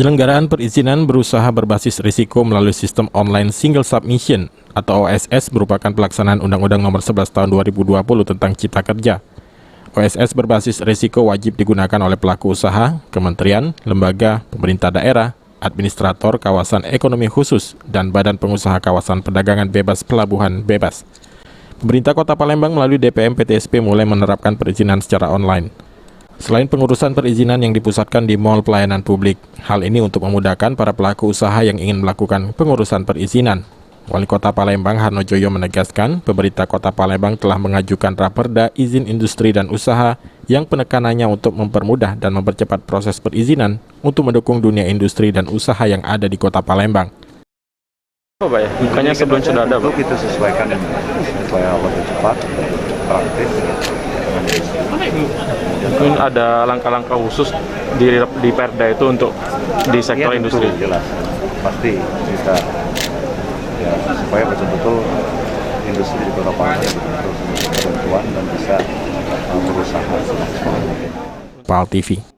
Penyelenggaraan perizinan berusaha berbasis risiko melalui sistem online single submission atau OSS merupakan pelaksanaan Undang-Undang Nomor 11 Tahun 2020 tentang Cipta Kerja. OSS berbasis risiko wajib digunakan oleh pelaku usaha, kementerian, lembaga, pemerintah daerah, administrator kawasan ekonomi khusus, dan badan pengusaha kawasan perdagangan bebas pelabuhan bebas. Pemerintah Kota Palembang melalui DPM PTSP mulai menerapkan perizinan secara online. Selain pengurusan perizinan yang dipusatkan di Mall Pelayanan Publik, hal ini untuk memudahkan para pelaku usaha yang ingin melakukan pengurusan perizinan. Wali Kota Palembang Harnojoyo menegaskan, pemerintah Kota Palembang telah mengajukan Raperda Izin Industri dan Usaha yang penekanannya untuk mempermudah dan mempercepat proses perizinan untuk mendukung dunia industri dan usaha yang ada di Kota Palembang. Oh, Pak ya, bukannya sebelum sudah ada, Pak? Kita sesuaikan supaya lebih cepat, praktis. Mungkin ada langkah-langkah khusus di Perda itu untuk di sektor industri. Jelas, pasti kita ya, supaya betul-betul industri di Kota Palembang betul-betul ketentuan dan bisa berusaha semaksimal mungkin. PAL TV.